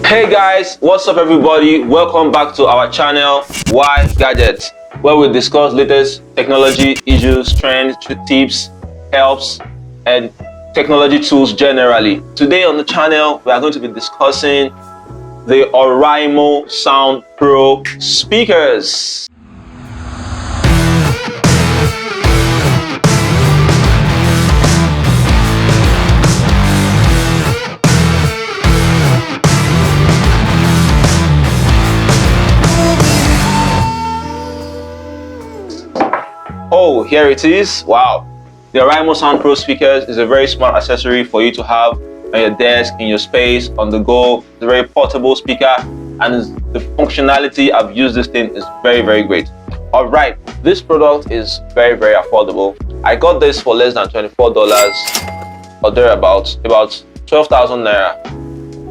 Hey guys, what's up everybody? Welcome back to our channel, Why Gadgets, where we discuss latest technology issues, trends, tips, helps, and technology tools generally. Today on the channel, we are going to be discussing the Oraimo SoundPro speakers. Oh, here it is. Wow. The Oraimo SoundPro speakers is a very smart accessory for you to have on your desk, in your space, on the go. It's a very portable speaker, and the functionality I've used this thing is very great. All right, this product is very affordable. I got this for less than $24 or thereabouts, about 12,000 naira,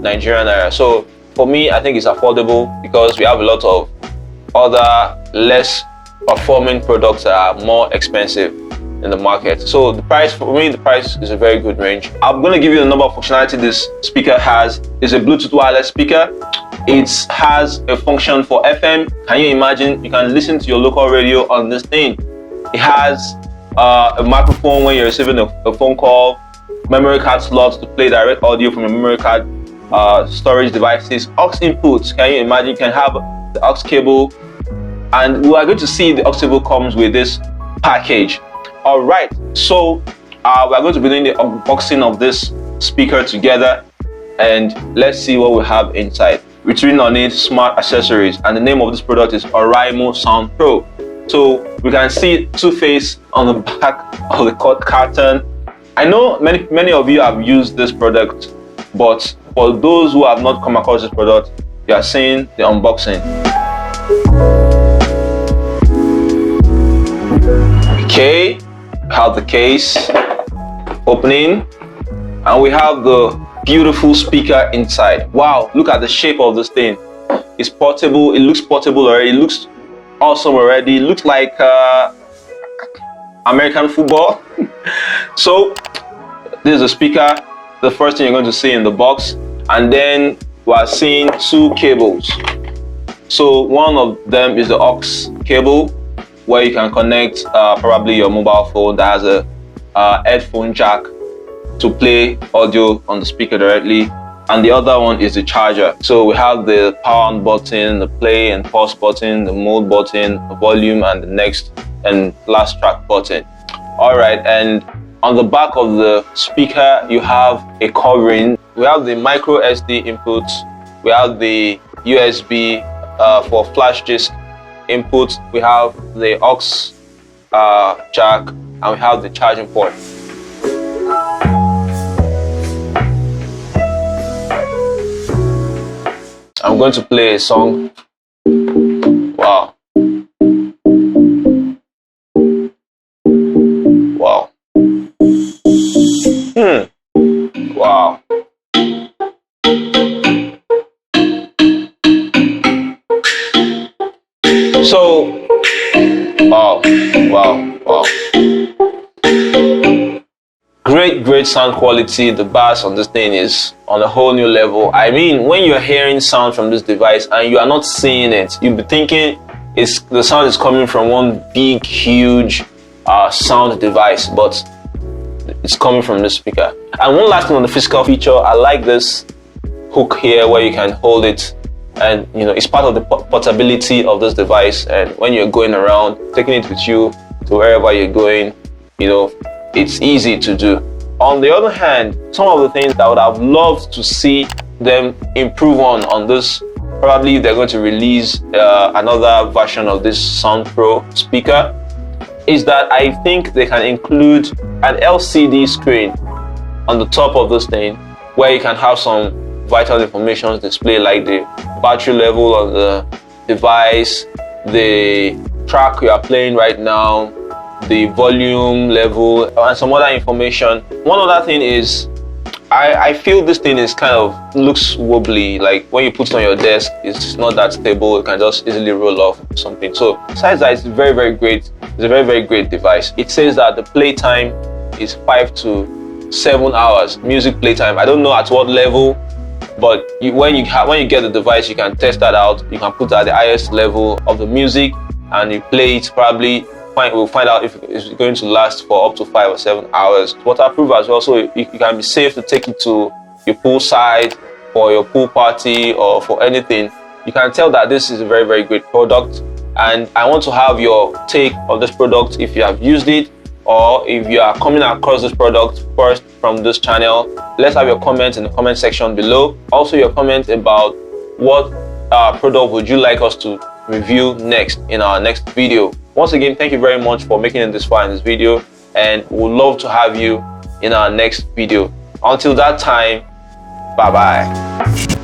Nigerian naira. So for me, I think it's affordable because we have a lot of other less performing products that are more expensive in the market. So the price, for me, the price is a very good range. I'm going to give you the number of functionality this speaker has. It's a Bluetooth wireless speaker. It has a function for FM. Can you imagine? You can listen to your local radio on this thing. It has a microphone when you're receiving a phone call, memory card slots to play direct audio from a memory card, storage devices, aux inputs. Can you imagine? You can have the aux cable, and we are going to see the aux cable comes with this package. All right, so we are going to be doing the unboxing of this speaker together, and let's see what we have inside. It's written on it, smart accessories, and the name of this product is Oraimo SoundPro. So we can see two-face on the back of the carton. I know many of you have used this product, but for those who have not come across this product, you are seeing the unboxing. Okay, we have the case opening, and we have the beautiful speaker inside. Wow, look at the shape of this thing. It's portable. It looks portable already. It looks awesome already. It looks like American football. So this is the speaker, the first thing you're going to see in the box, and then we are seeing two cables. So one of them is the aux cable, where you can connect probably your mobile phone that has a headphone jack to play audio on the speaker directly, and the other one is the charger. So we have the power on button, the play and pause button, the mode button, the volume, and the next and last track button. All right, and on the back of the speaker you have a covering. We have the micro SD inputs, we have the USB for flash disk input, we have the aux jack, and we have the charging port. I'm going to play a song. Wow. Wow. Wow. So, wow. Great sound quality. The bass on this thing is on a whole new level. I mean, when you're hearing sound from this device and you are not seeing it, you'll be thinking the sound is coming from one big, huge sound device, but it's coming from this speaker. And one last thing on the physical feature, I like this hook here where you can hold it, and you know, it's part of the portability of this device, and when you're going around taking it with you to wherever you're going, you know, it's easy to do. On the other hand, some of the things that I would have loved to see them improve on this, probably they're going to release another version of this SoundPro speaker, is that I think they can include an LCD screen on the top of this thing where you can have some vital information display, like the battery level of the device, the track you are playing right now, the volume level, and some other information. One other thing is I feel this thing is kind of looks wobbly. Like when you put it on your desk, it's not that stable. It can just easily roll off something. So besides that, it's very great. It's a very great device. It says that the playtime is 5 to 7 hours music playtime. I don't know at what level But when you get the device, you can test that out. You can put it at the highest level of the music and you play it. Probably we'll find out if it's going to last for up to 5 or 7 hours. Waterproof as well, so it can be safe to take it to your poolside for your pool party or for anything. You can tell that this is a very, very great product, and I want to have your take on this product if you have used it, or if you are coming across this product first from this channel. Let's have your comments in the comment section below. Also your comment about what product would you like us to review next in our next video. Once again, thank you very much for making it this far in this video, and we'd love to have you in our next video. Until that time, bye bye.